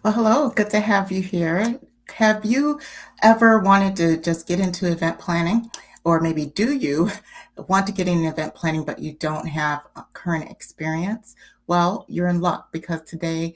Well, hello, good to have you here. Have you ever wanted to just get into event planning? Or maybe do you want to get into event planning, but you don't have a current experience? Well, you're in luck because today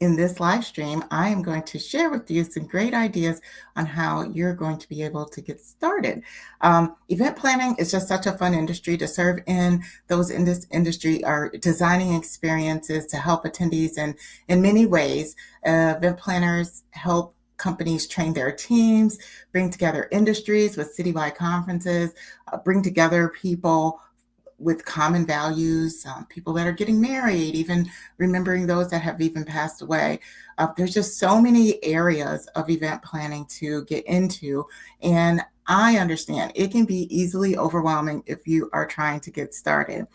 in this live stream, I am going to share with you some great ideas on how you're going to be able to get started. Event planning is just such a fun industry to serve in. Those in this industry are designing experiences to help attendees in many ways. Event planners help companies train their teams, bring together industries with citywide conferences, bring together people with common values, people that are getting married, even remembering those that have even passed away. There's just so many areas of event planning to get into. And I understand it can be easily overwhelming if you are trying to get started.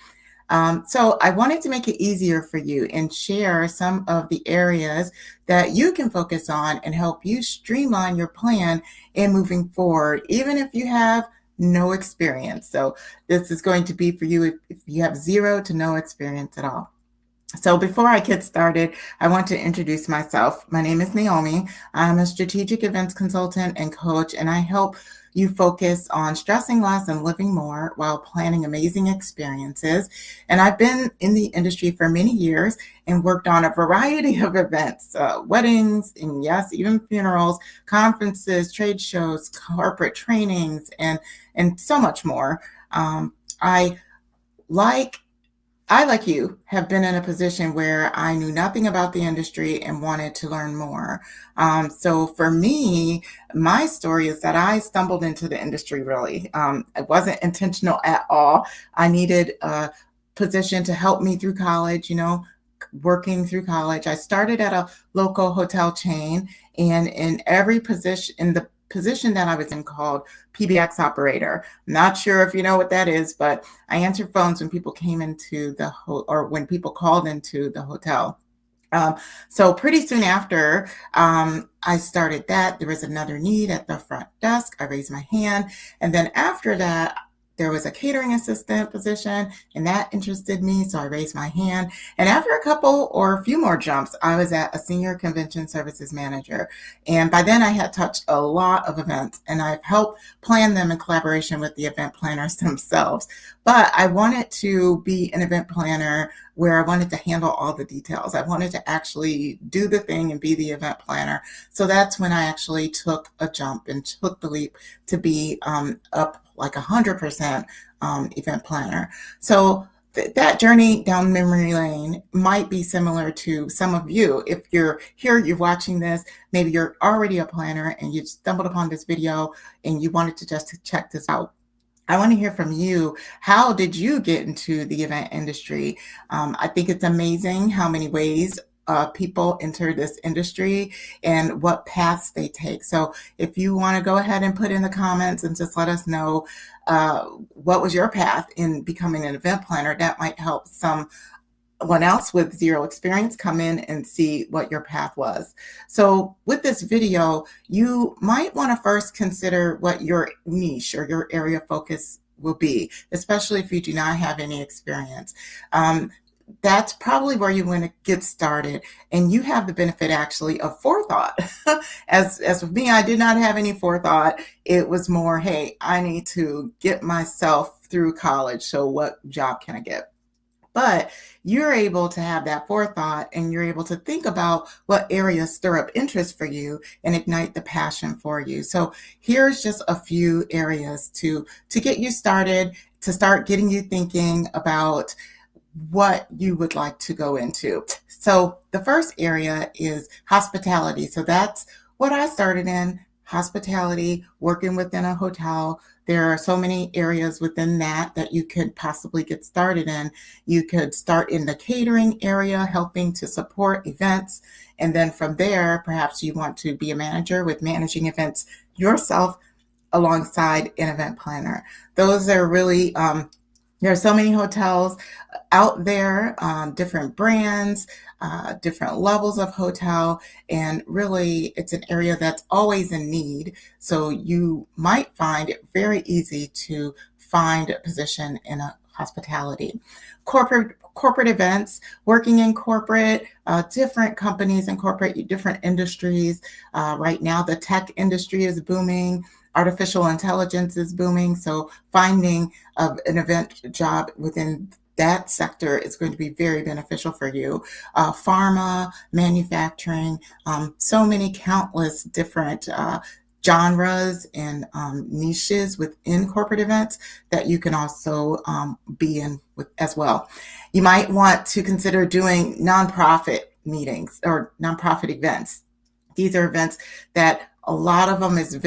So I wanted to make it easier for you and share some of the areas that you can focus on and help you streamline your plan in moving forward, even if you have no experience. So this is going to be for you if you have zero to no experience at all. So before I get started, I want to introduce myself. My name is Naomi. I'm a strategic events consultant and coach, and I help you focus on stressing less and living more while planning amazing experiences. And I've been in the industry for many years and worked on a variety of events, weddings, and yes, even funerals, conferences, trade shows, corporate trainings, and so much more. I like like you, have been in a position where I knew nothing about the industry and wanted to learn more. So for me, my story is that I stumbled into the industry really. It wasn't intentional at all. I needed a position to help me through college, working through college. I started at a local hotel chain, and in every position, in the position that I was in called PBX operator. I'm not sure if you know what that is, but I answered phones when people came into or when people called into the hotel. So pretty soon after I started that, there was another need at the front desk. I raised my hand. And then after that, there was a catering assistant position, and that interested me. So I raised my hand. And after a couple or a few more jumps, I was at a senior convention services manager. And by then I had touched a lot of events, and I've helped plan them in collaboration with the event planners themselves. But I wanted to be an event planner where I wanted to handle all the details. I wanted to actually do the thing and be the event planner. So that's when I actually took a jump and took the leap to be up like 100% event planner. So that journey down memory lane might be similar to some of you. If you're here, you're watching this, maybe you're already a planner and you stumbled upon this video and you wanted to just check this out. I want to hear from you. How did you get into the event industry? I think it's amazing how many ways people enter this industry and what paths they take. So if you want to go ahead and put in the comments and just let us know what was your path in becoming an event planner, that might help someone else with zero experience come in and see what your path was. So with this video, you might want to first consider what your niche or your area of focus will be, especially if you do not have any experience. That's probably where you want to get started, and you have the benefit actually of forethought. As with me, I did not have any forethought. It was more, hey, I need to get myself through college, so what job can I get? But you're able to have that forethought, and you're able to think about what areas stir up interest for you and ignite the passion for you. So here's just a few areas to get you started, to start getting you thinking about what you would like to go into. So the first area is hospitality. So that's what I started in, hospitality, working within a hotel. There are so many areas within that you could possibly get started in. You could start in the catering area, helping to support events. And then from there, perhaps you want to be a manager with managing events yourself alongside an event planner. Those are really, there are so many hotels out there, different brands, different levels of hotel, and really it's an area that's always in need. So you might find it very easy to find a position in a hospitality. corporate events, working in corporate, different companies in corporate, different industries. Right now, the tech industry is booming. Artificial intelligence is booming. So finding an event job within that sector is going to be very beneficial for you. Pharma, manufacturing, so many countless different genres and niches within corporate events that you can also be in with as well. You might want to consider doing nonprofit meetings or nonprofit events. These are events that a lot of them is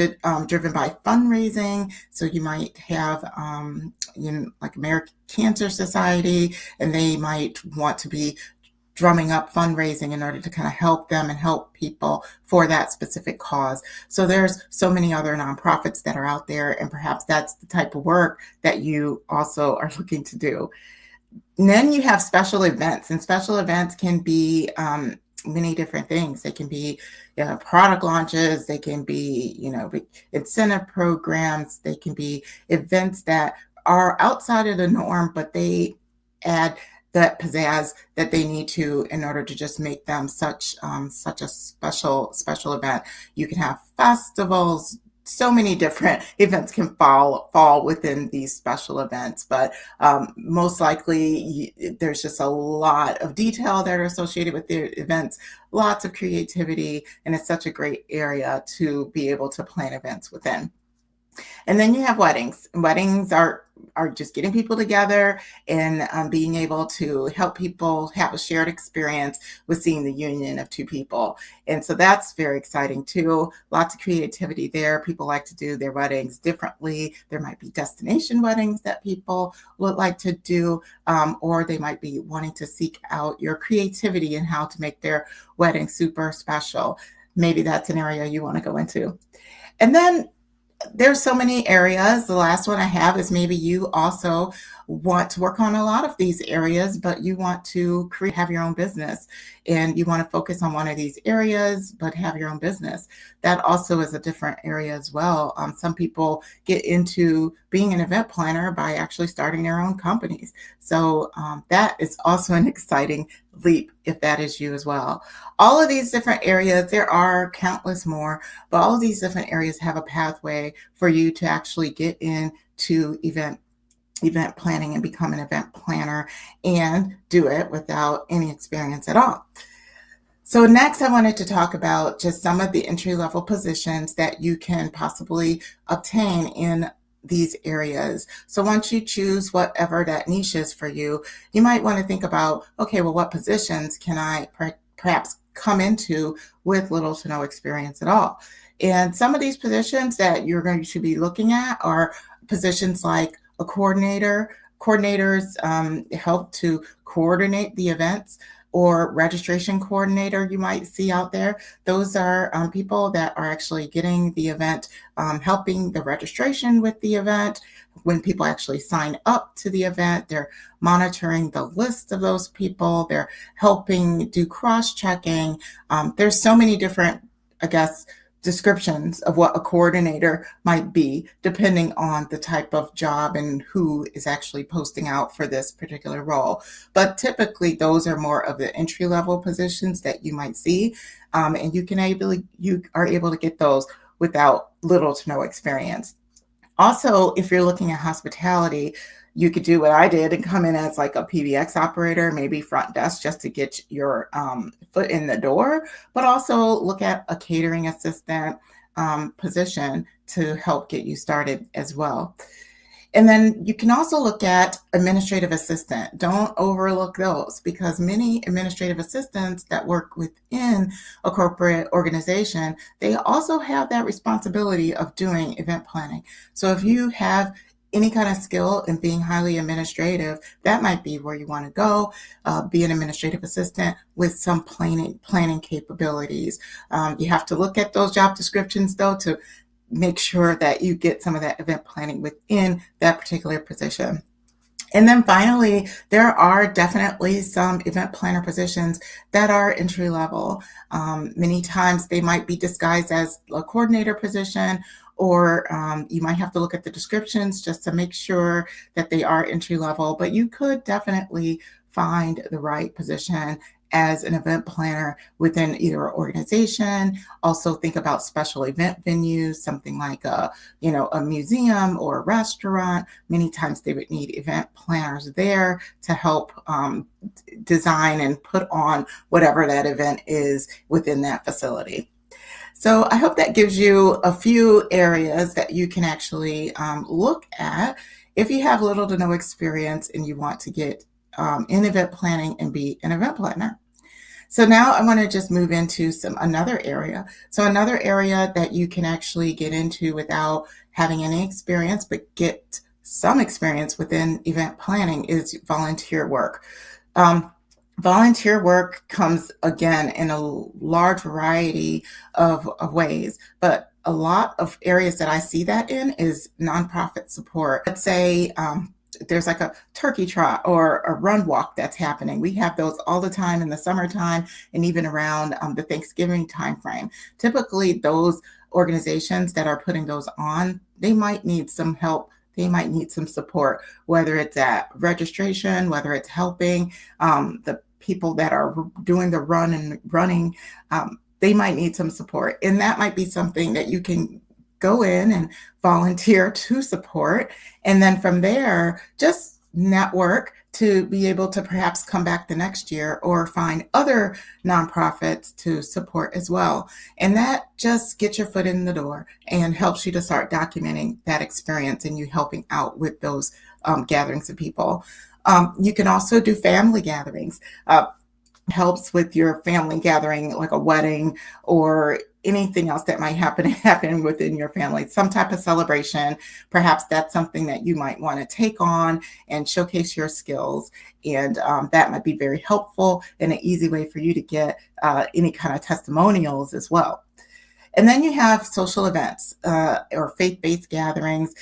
driven by fundraising. So you might have, like American Cancer Society, and they might want to be drumming up fundraising in order to kind of help them and help people for that specific cause. So there's so many other nonprofits that are out there, and perhaps that's the type of work that you also are looking to do. And then you have special events, and special events can be many different things. They can be product launches, they can be, incentive programs, they can be events that are outside of the norm, but they add that pizzazz that they need to in order to just make them such a special event. You can have festivals. So many different events can fall within these special events, but most likely there's just a lot of detail that are associated with the events, lots of creativity, and it's such a great area to be able to plan events within. And then you have weddings. Weddings are just getting people together and being able to help people have a shared experience with seeing the union of two people. And so that's very exciting too. Lots of creativity there. People like to do their weddings differently. There might be destination weddings that people would like to do, or they might be wanting to seek out your creativity in how to make their wedding super special. Maybe that's an area you want to go into. And then there's so many areas. The last one I have is maybe you also want to work on a lot of these areas, but you want to have your own business and you want to focus on one of these areas, but have your own business. That also is a different area as well. Some people get into being an event planner by actually starting their own companies. So that is also an exciting leap if that is you as well. All of these different areas, there are countless more, but all of these different areas have a pathway for you to actually get into event planning and become an event planner and do it without any experience at all. So next I wanted to talk about just some of the entry-level positions that you can possibly obtain in these areas. So once you choose whatever that niche is for you, you might want to think about, okay, well, what positions can I perhaps come into with little to no experience at all? And some of these positions that you're going to be looking at are positions like a coordinator. Coordinators help to coordinate the events, or registration coordinator you might see out there. Those are people that are actually getting the event, helping the registration with the event. When people actually sign up to the event, they're monitoring the list of those people. They're helping do cross-checking. There's so many different, I guess, descriptions of what a coordinator might be, depending on the type of job and who is actually posting out for this particular role. But typically, those are more of the entry-level positions that you might see, and you are able to get those without little to no experience. Also, if you're looking at hospitality, you could do what I did and come in as like a PBX operator, maybe front desk, just to get your foot in the door, but also look at a catering assistant position to help get you started as well. And then you can also look at administrative assistant. Don't overlook those, because many administrative assistants that work within a corporate organization, they also have that responsibility of doing event planning. So if you have any kind of skill in being highly administrative, that might be where you want to go, be an administrative assistant with some planning capabilities. You have to look at those job descriptions, though, to make sure that you get some of that event planning within that particular position. And then finally, there are definitely some event planner positions that are entry level. Many times they might be disguised as a coordinator position, or you might have to look at the descriptions just to make sure that they are entry level. But you could definitely find the right position as an event planner within either an organization. Also think about special event venues, something like a museum or a restaurant. Many times they would need event planners there to help design and put on whatever that event is within that facility. So I hope that gives you a few areas that you can actually look at if you have little to no experience and you want to get in event planning and be an event planner. So now I want to just move into another area. So another area that you can actually get into without having any experience, but get some experience within event planning is volunteer work. Um, Volunteer work comes again in a large variety of ways, but a lot of areas that I see that in is nonprofit support. Let's say there's like a turkey trot or a run walk that's happening. We have those all the time in the summertime and even around the Thanksgiving timeframe. Typically, those organizations that are putting those on, they might need some help. They might need some support, whether it's at registration, whether it's helping the people that are doing the run and running, they might need some support. And that might be something that you can go in and volunteer to support. And then from there, just network to be able to perhaps come back the next year or find other nonprofits to support as well. And that just gets your foot in the door and helps you to start documenting that experience and you helping out with those gatherings of people. You can also do family gatherings. Helps with your family gathering, like a wedding or anything else that might happen within your family, some type of celebration. Perhaps that's something that you might want to take on and showcase your skills. And that might be very helpful and an easy way for you to get any kind of testimonials as well. And then you have social events or faith-based gatherings.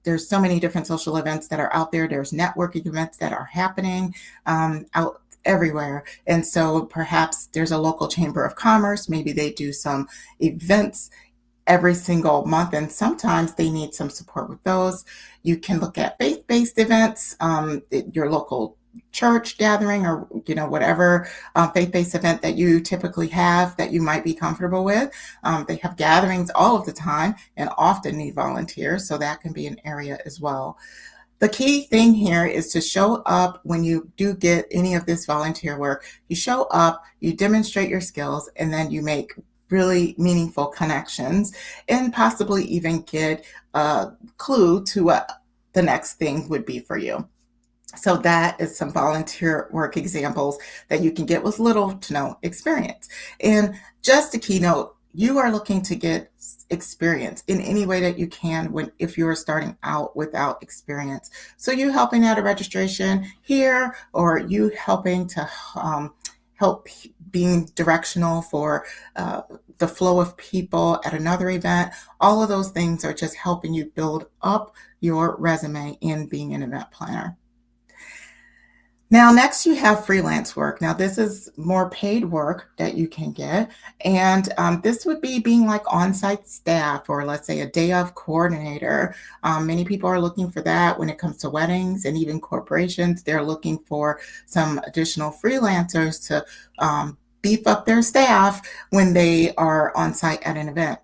There's so many different social events that are out there. There's networking events that are happening out everywhere. And so perhaps there's a local chamber of commerce. Maybe they do some events every single month, and sometimes they need some support with those. You can look at faith-based events, your local church gathering or whatever faith-based event that you typically have that you might be comfortable with. They have gatherings all of the time and often need volunteers, so that can be an area as well. The key thing here is to show up when you do get any of this volunteer work. You show up, you demonstrate your skills, and then you make really meaningful connections and possibly even get a clue to what the next thing would be for you. So that is some volunteer work examples that you can get with little to no experience. And just a keynote, you are looking to get experience in any way that you can if you're starting out without experience. So you helping out a registration here, or you helping to help being directional for the flow of people at another event. All of those things are just helping you build up your resume in being an event planner. Now, next you have freelance work. Now, this is more paid work that you can get. And this would be being like on-site staff or let's say a day of coordinator. Many people are looking for that when it comes to weddings and even corporations. They're looking for some additional freelancers to beef up their staff when they are on site at an event.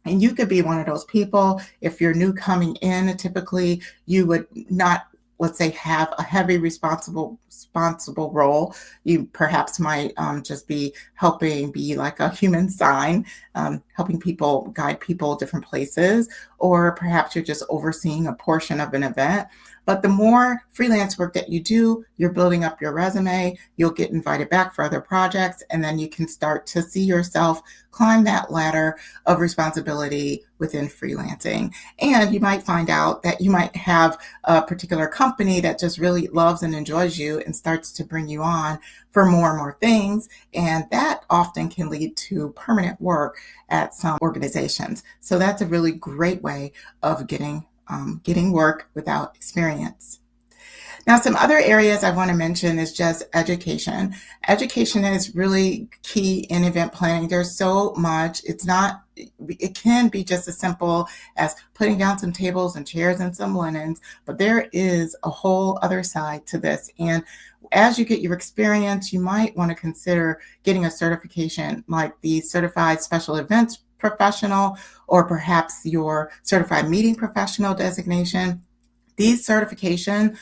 And you could be one of those people. If you're new coming in, typically you would not, let's say, have a heavy responsible role. You perhaps might just be helping be like a human sign, helping people, guide people different places, or perhaps you're just overseeing a portion of an event. But the more freelance work that you do, you're building up your resume, you'll get invited back for other projects, and then you can start to see yourself climb that ladder of responsibility within freelancing. And you might find out that you might have a particular company that just really loves and enjoys you and starts to bring you on for more and more things. And that often can lead to permanent work at some organizations. So that's a really great way of getting work without experience. Now, some other areas I want to mention is just education. Education is really key in event planning. There's so much. It can be just as simple as putting down some tables and chairs and some linens, but there is a whole other side to this. And as you get your experience, you might want to consider getting a certification like the Certified Special Events Professional, or perhaps your Certified Meeting Professional designation. These certifications,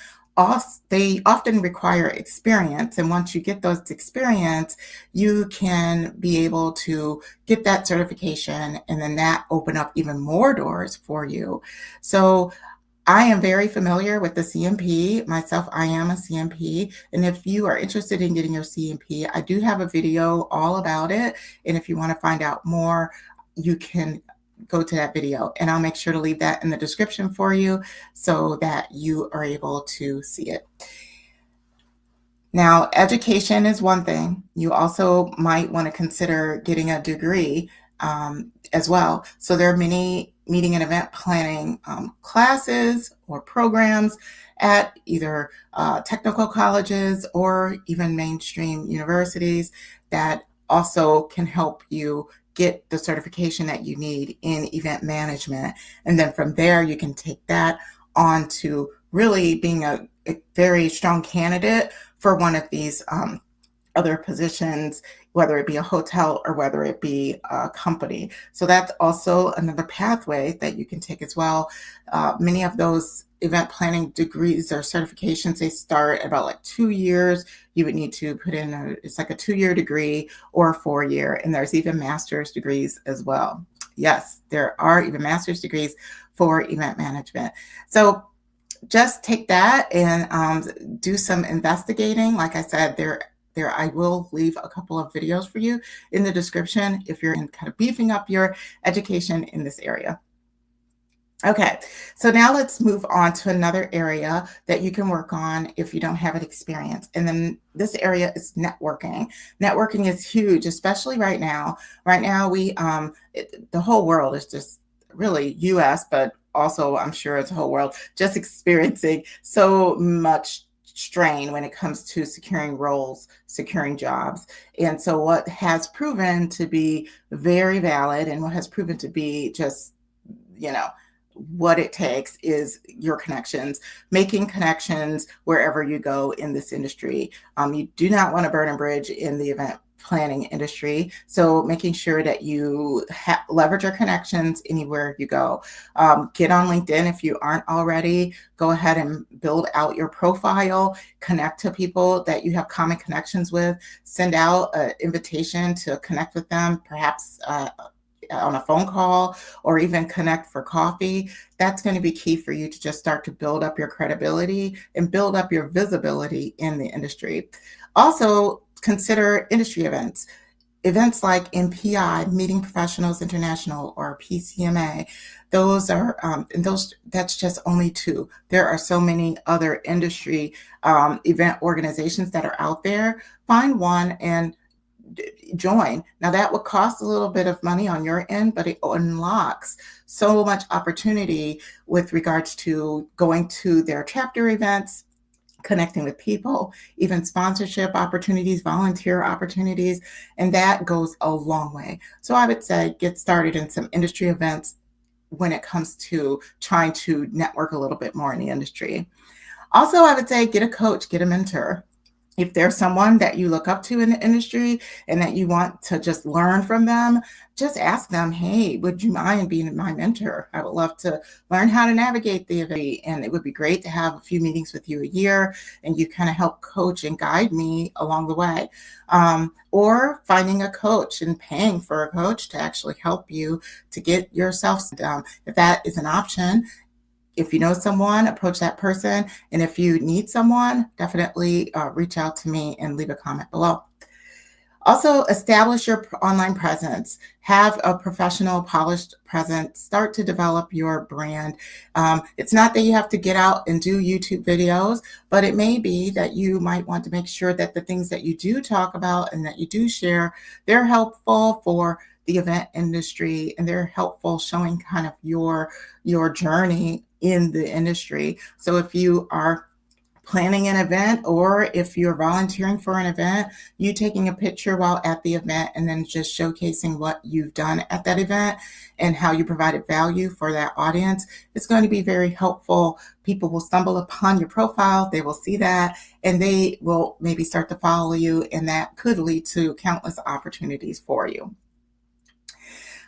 they often require experience, and once you get those experience, you can be able to get that certification, and then that open up even more doors for you. So I am very familiar with the CMP. Myself, I am a CMP. And if you are interested in getting your CMP, I do have a video all about it. And if you want to find out more, you can go to that video, and I'll make sure to leave that in the description for you so that you are able to see it. Now, education is one thing. You also might want to consider getting a degree as well. So there are many meeting and event planning classes or programs at either technical colleges or even mainstream universities that also can help you get the certification that you need in event management. And then from there, you can take that on to really being a very strong candidate for one of these other positions, whether it be a hotel or whether it be a company. So that's also another pathway that you can take as well. Many of those event planning degrees or certifications, they start about like 2 years. You would need to put in it's like a 2-year degree or a 4-year, and there's even master's degrees as well. Yes, there are even master's degrees for event management. So just take that and do some investigating. Like I said, I will leave a couple of videos for you in the description if you're in kind of beefing up your education in this area. Okay, so now let's move on to another area that you can work on if you don't have an experience. And then this area is networking. Networking is huge, especially right now. Right now, the whole world is just really US, but also I'm sure it's the whole world just experiencing so much strain when it comes to securing roles, securing jobs. And so what has proven to be very valid and what has proven to be just, what it takes is your connections, making connections wherever you go in this industry. You do not want to burn a bridge in the event planning industry. So making sure that you leverage your connections anywhere you go. Get on LinkedIn if you aren't already. Go ahead and build out your profile, connect to people that you have common connections with, send out an invitation to connect with them, perhaps on a phone call or even connect for coffee. That's going to be key for you to just start to build up your credibility and build up your visibility in the industry. Also, consider industry events. Events like MPI, Meeting Professionals International, or PCMA. That's just only two. There are so many other industry event organizations that are out there. Find one and join. Now that would cost a little bit of money on your end, but it unlocks so much opportunity with regards to going to their chapter events, connecting with people, even sponsorship opportunities, volunteer opportunities, and that goes a long way. So I would say get started in some industry events when it comes to trying to network a little bit more in the industry. Also, I would say get a coach, get a mentor. If there's someone that you look up to in the industry and that you want to just learn from them, just ask them, hey, would you mind being my mentor? I would love to learn how to navigate the event, and it would be great to have a few meetings with you a year, and you kind of help coach and guide me along the way. Or finding a coach and paying for a coach to actually help you to get yourself down. If that is an option, if you know someone, approach that person. And if you need someone, definitely reach out to me and leave a comment below. Also, establish your online presence. Have a professional, polished presence. Start to develop your brand. It's not that you have to get out and do YouTube videos, but it may be that you might want to make sure that the things that you do talk about and that you do share, they're helpful for the event industry, and they're helpful showing kind of your journey in the industry. So if you are planning an event, or if you're volunteering for an event, you taking a picture while at the event and then just showcasing what you've done at that event and how you provided value for that audience. It's going to be very helpful. People will stumble upon your profile, they will see that, and they will maybe start to follow you, and that could lead to countless opportunities for you.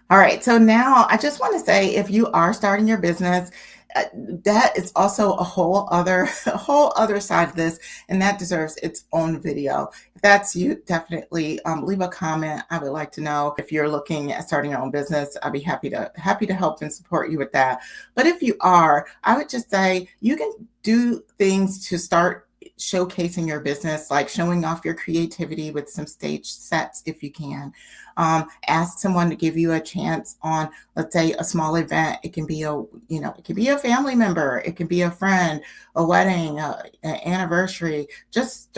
All right, so now I just want to say, if you are starting your business, that is also a whole other a whole other side of this, and that deserves its own video. If that's you, definitely leave a comment. I would like to know if you're looking at starting your own business. I'd be happy to help and support you with that. But if you are, I would just say you can do things to start showcasing your business, like showing off your creativity with some stage sets if you can. Ask someone to give you a chance on, let's say, a small event. It can be it can be a family member, it can be a friend, a wedding, an anniversary. Just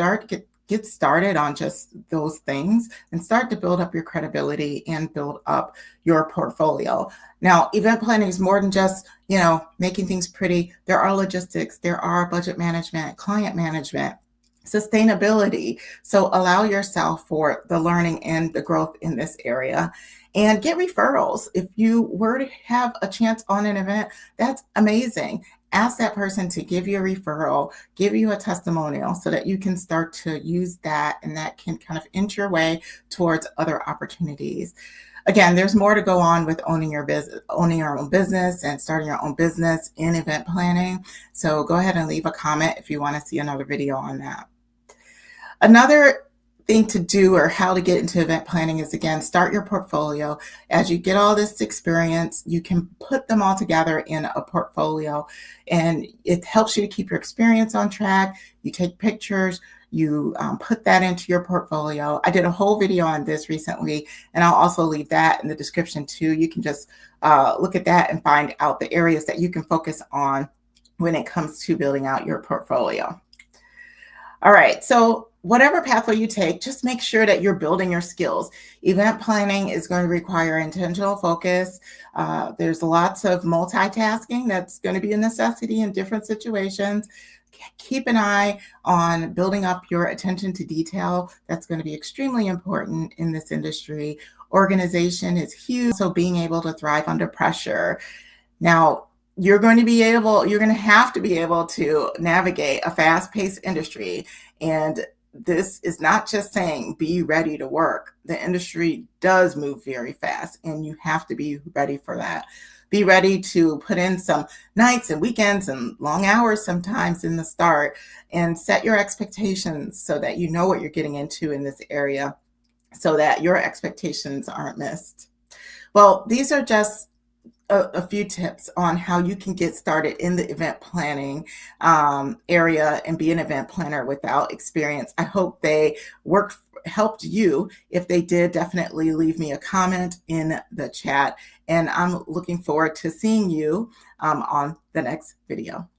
get started on just those things and start to build up your credibility and build up your portfolio. Now, event planning is more than just, making things pretty. There are logistics, there are budget management, client management, sustainability. So allow yourself for the learning and the growth in this area, and get referrals. If you were to have a chance on an event, that's amazing. Ask that person to give you a referral, give you a testimonial, so that you can start to use that, and that can kind of inch your way towards other opportunities. Again, there's more to go on with owning your own business and starting your own business in event planning. So go ahead and leave a comment if you want to see another video on that. Another thing to do, or how to get into event planning, is, again, start your portfolio. As you get all this experience, you can put them all together in a portfolio, and it helps you to keep your experience on track. You take pictures, you put that into your portfolio. I did a whole video on this recently, and I'll also leave that in the description too. You can just look at that and find out the areas that you can focus on when it comes to building out your portfolio. All right, so whatever pathway you take, just make sure that you're building your skills. Event planning is going to require intentional focus. There's lots of multitasking that's going to be a necessity in different situations. Keep an eye on building up your attention to detail. That's going to be extremely important in this industry. Organization is huge, so being able to thrive under pressure. Now, you're going to have to be able to navigate a fast-paced industry. And this is not just saying be ready to work. The industry does move very fast, and you have to be ready for that. Be ready to put in some nights and weekends and long hours sometimes in the start, and set your expectations so that you know what you're getting into in this area, so that your expectations aren't missed. Well, these are just a few tips on how you can get started in the event planning area and be an event planner without experience. I hope they helped you. If they did, definitely leave me a comment in the chat, and I'm looking forward to seeing you on the next video.